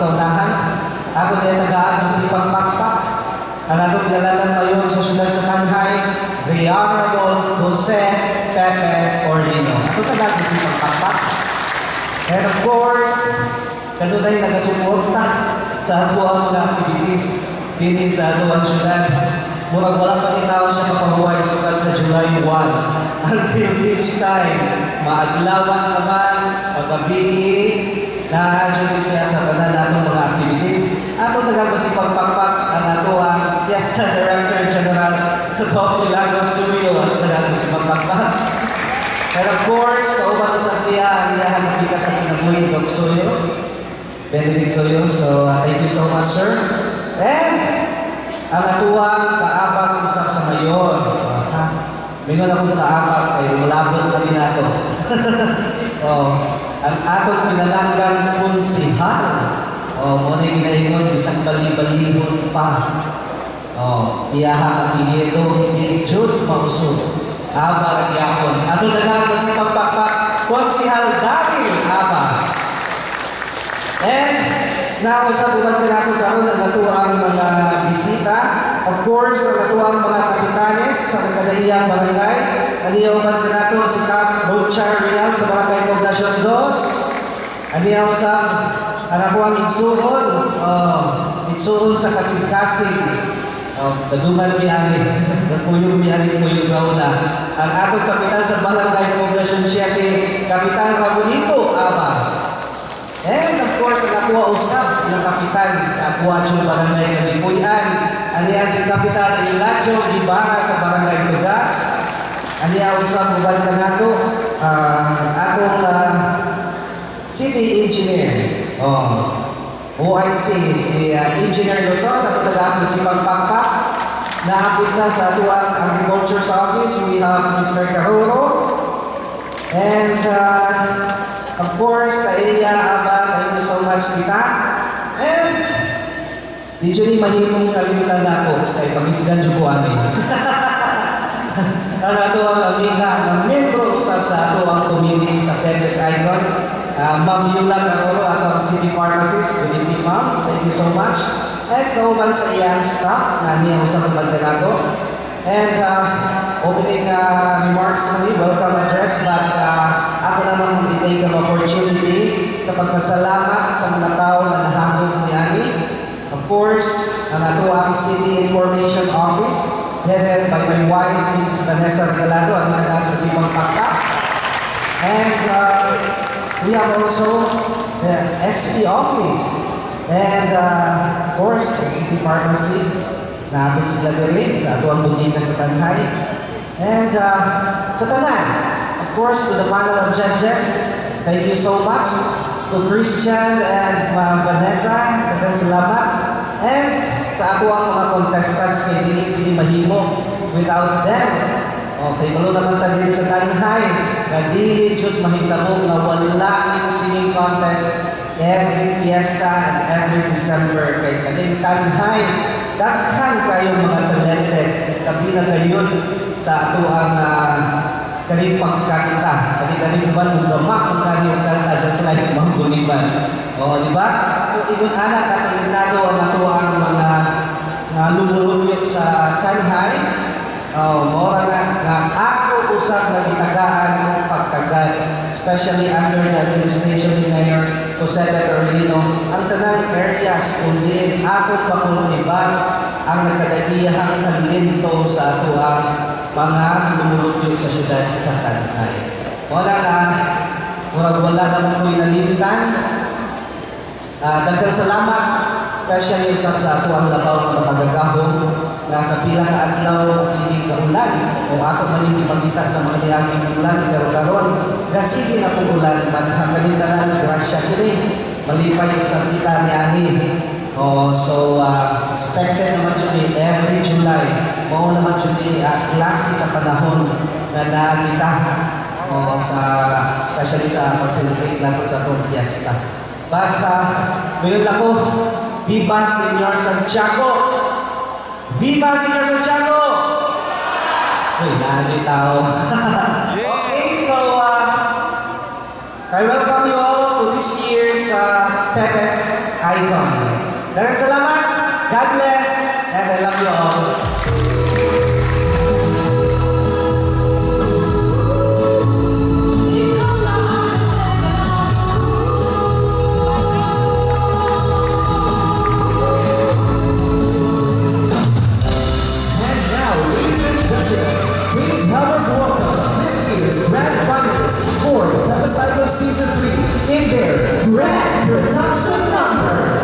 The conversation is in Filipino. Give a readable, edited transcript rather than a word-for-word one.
sa unahan. Ato na tagaan ng sipang pakpak. Ang atong pinalagan ngayon sa syudad sa Tanhay, the Honorable Jose Pepe Orlino. Ato tagaan ng sipang pakpak. And of course, kanunay nagasuporta sa ato ang mga activities din sa ato ang syudad. Murag wala pa rin tawag siya kapahuway sukat sa July 1. Until this time, maaglawan naman, magabi, na-adjunct siya sa tanan natong mga activities. Ato nagagawin pagpakpak ang ato ang Fiesta Director General Dr. Milagros Surio. Ato nagagawin pagpakpak. And of course, kauban sa siya ang iyahan na pika sa kinabuhi, Dr. Surio. Benedict Surio. So, thank you so much, sir. And ang atuang kaabang usap sa mayon. Mingon akong kaabang kayo, malabot na din nato. Ang atong pinalanggang konsihal. Muna yung ginaingon, isang bali-balihon pa. Iyahang ang pinito, hindi jud mausog. Aba ang yapon. Ato na sa pagpakpak, konsihal dahil aba. And now, sa buwan ka natin karoon, nagato ang mga bisita. Of course, nagato ang mga kapitanes sa Kadahiyang Barangay. Naniyawan ka nato si Cap Rochar Real sa Barangay Poblacion 2. Naniyaw sa anak ko ang igsuon. Igsuon sa kasing-kasing. Naduman miyani. Nagpuyong miyani puyong sa una. Ang atong kapitan sa Barangay Poblacion 7, Kapitan Rabonito Aba. And of course, ang akuha usap ng kapitan sa Akuachong Barangay Kalipuyan. Aniya si Kapitan Eladio Gibara sa Barangay Tugas. Aniya usap uban ka nato atong City Engineer. OIC, si Engineer Luzon, na patagas ng Sipang Pakpak. Naapit na sa atuang Agriculture's Office, we have Mr. Caruro. And of course, Taelia, Aba, thank you so much, Tita. And usually mahimong kalimutan na ako kay pamisgan dyan ko ani. Ang ato ang amiga ng membro usap sa ato ang committee sa Fitness Icon. Ma'am Yula Carolo, ato ang City Pharmacist. Good evening, ma'am. Thank you so much. At kauban sa iyang staff na niya usap ang bantanato. And opening remarks muli, welcome address, but ako naman i-take ang opportunity sa pagpasalamat sa mga tao na nahagod ni Ani. Of course, ang ato ang City Information Office, headed by my wife, Mrs. Vanessa Regalado, ang nag-asosipang pakpak. And we have also the SP Office, and of course, the City Pharmacy. Naabot sila rin sa atuang butika sa Tanhay. And sa tanan, of course, to the panel of judges, thank you so much. To Christian and Ma'am Vanessa, daghang salamat. And sa ako ang mga contestants kay Dili mahimo without them. Okay, malo naman ta din sa Tanhay, na dili jud mahitabo nga wala ning singing contest every fiesta and every December kay kaning Tanhay. Daghan kayong mga talented, tabi na gayon sa ato ang kaning pagkanta. Kani-kani ba nung gamak ang kaniyong kanta just like Mang Guliban. Di ba? So, ibon anak katalinado ang ato ang mga lumuluyok sa Tanhay. Mora na ako usap na gitagaan ng pagkagal, especially under the administration ni Mayor Jose Orlino, ang tanang areas kung diin ako pakultiban ang nagkadaiyahang talento sa ato ang mga lumuluyok sa syudad sa Tanhay. Wala na, wala naman ko'y nalimtan. Daghang salamat, especially sa ato ang labaw ng pagagahong nasa pila ka adlaw sige ka ulan o ato man ipakita sa mga diaging ulan pero karon gasige na pong ulan daghang kanintanan grasya kini malipay sa kita ni ani. So expected naman jud every July mao naman jud klase sa panahon na nakita sa especially sa pag-celebrate nato sa atong fiesta. But ngayon ako, Viva Senior Santiago! Viva Senior Santiago! Uy, naanjay tao. Okay, so I welcome you all to this year's Tepes Icon. Daghang salamat, God bless, and I love you all. Please help us welcome this year's grand finalists for the Tepes Icon Season 3 in their grand production number.